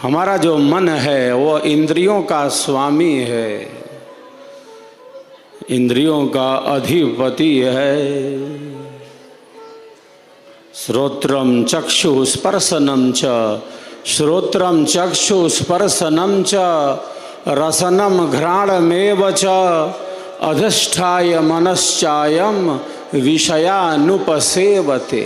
हमारा जो मन है वो इंद्रियों का स्वामी है, इंद्रियों का अधिपति है। श्रोत्रम चक्षु स्पर्शनम च, श्रोत्रम चक्षु स्पर्शनम च, रसनम घ्राणमेव च, अधिष्ठाय मनश्चायम विषयानुपसेवते।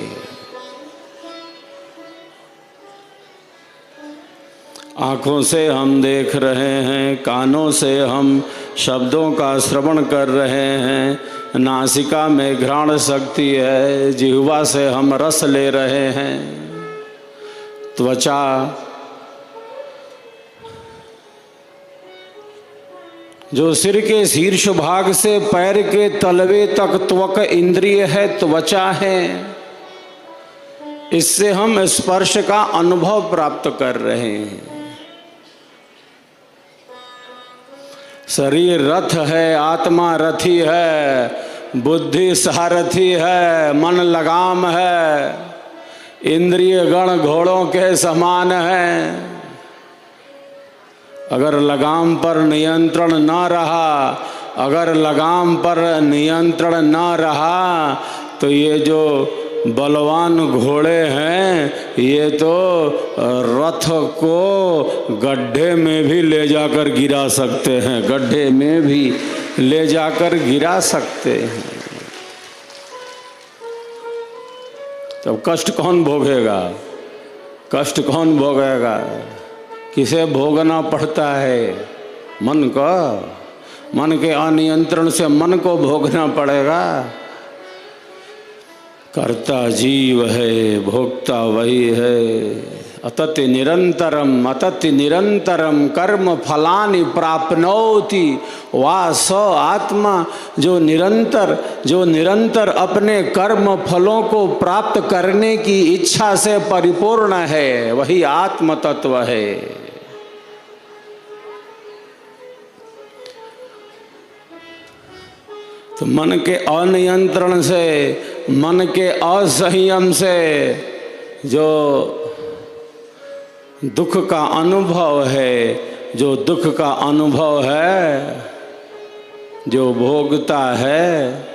आँखों से हम देख रहे हैं, कानों से हम शब्दों का श्रवण कर रहे हैं, नासिका में घ्राण शक्ति है, जिह्वा से हम रस ले रहे हैं, त्वचा जो सिर के शीर्ष भाग से पैर के तलवे तक त्वक इंद्रिय है, त्वचा है, इससे हम स्पर्श का अनुभव प्राप्त कर रहे हैं। शरीर रथ है, आत्मा रथी है, बुद्धि सारथी है, मन लगाम है, इंद्रिय गण घोड़ों के समान है। अगर लगाम पर नियंत्रण न रहा, अगर लगाम पर नियंत्रण न रहा तो ये जो बलवान घोड़े हैं ये तो रथ को गड्ढे में भी ले जाकर गिरा सकते हैं, गड्ढे में भी ले जाकर गिरा सकते हैं। तब कष्ट कौन भोगेगा? कष्ट कौन भोगेगा? किसे भोगना पड़ता है? मन को, मन के अनियंत्रण से मन को भोगना पड़ेगा। कर्ता जीव है, भोक्ता वही है। अतति निरंतरम, अतति निरंतरम कर्म फलानि प्राप्नोति। वह स आत्मा जो निरंतर अपने कर्म फलों को प्राप्त करने की इच्छा से परिपूर्ण है, वही आत्म तत्व है। तो मन के अनियंत्रण से, मन के असंयम से जो दुख का अनुभव है, जो दुख का अनुभव है, जो भोगता है,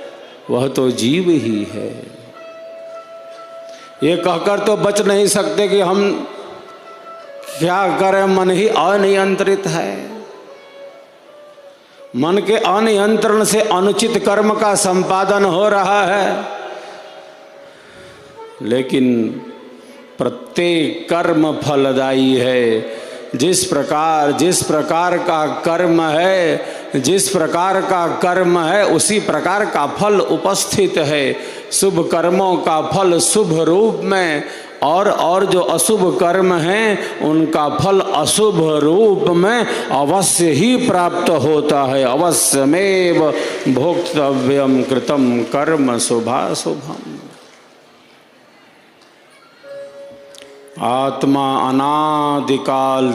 वह तो जीव ही है। ये कहकर तो बच नहीं सकते कि हम क्या करें, मन ही अनियंत्रित है। मन के अनियंत्रण से अनुचित कर्म का संपादन हो रहा है, लेकिन प्रत्येक कर्म फलदायी है। जिस प्रकार का कर्म है, जिस प्रकार का कर्म है उसी प्रकार का फल उपस्थित है। शुभ कर्मों का फल शुभ रूप में, और जो अशुभ कर्म हैं उनका फल अशुभ रूप में अवश्य ही प्राप्त होता है। अवश्यमेव भोक्तव्यम कृतम कर्म शुभाशुभम। आत्मा अनादिकाल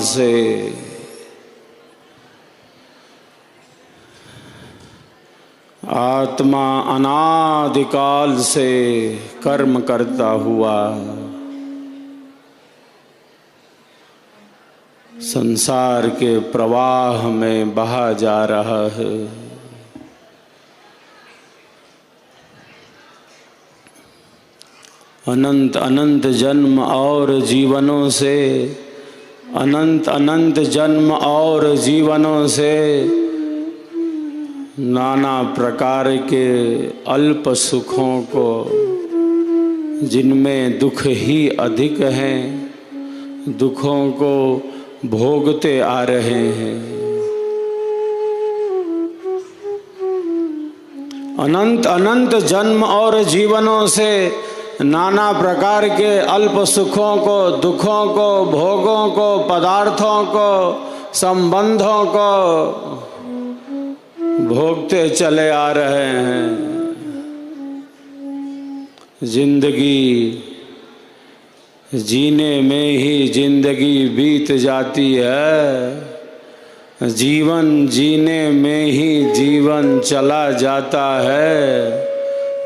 से कर्म करता हुआ संसार के प्रवाह में बहा जा रहा है। अनंत अनंत जन्म और जीवनों से, अनंत अनंत जन्म और जीवनों से नाना प्रकार के अल्प सुखों को, जिनमें दुख ही अधिक हैं, दुखों को भोगते आ रहे हैं। अनंत अनंत जन्म और जीवनों से नाना प्रकार के अल्प सुखों को, दुखों को, भोगों को, पदार्थों को, संबंधों को भोगते चले आ रहे हैं। जिंदगी जीने में ही जिंदगी बीत जाती है, जीवन जीने में ही जीवन चला जाता है।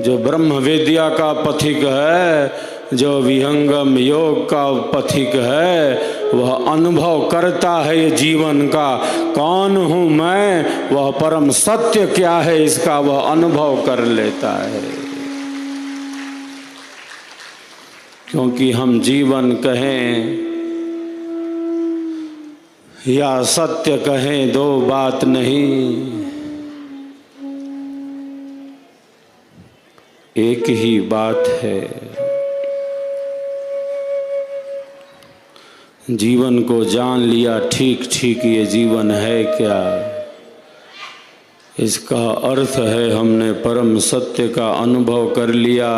जो ब्रह्म विद्या का पथिक है जो विहंगम योग का पथिक है वह अनुभव करता है ये जीवन का कौन हूँ मैं, वह परम सत्य क्या है इसका वह अनुभव कर लेता है। क्योंकि हम जीवन कहें या सत्य कहें दो बात नहीं, एक ही बात है। जीवन को जान लिया ठीक ठीक ये जीवन है क्या, इसका अर्थ है हमने परम सत्य का अनुभव कर लिया।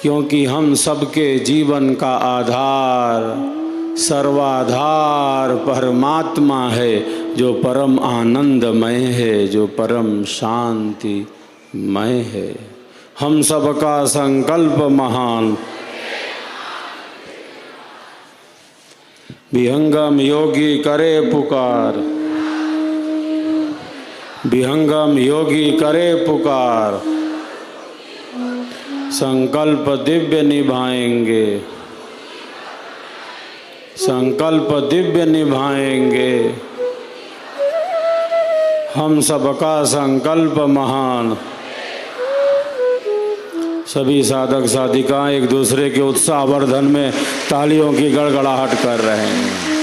क्योंकि हम सबके जीवन का आधार सर्वाधार परमात्मा है, जो परम आनंदमय है, जो परम शांतिमय है। हम सबका संकल्प महान, विहंगम योगी करे पुकार, विहंगम योगी करे पुकार, संकल्प दिव्य निभाएंगे, संकल्प दिव्य निभाएंगे। हम सबका संकल्प महान। सभी साधक साधिकाएं एक दूसरे के उत्साहवर्धन में तालियों की गड़गड़ाहट कर रहे हैं।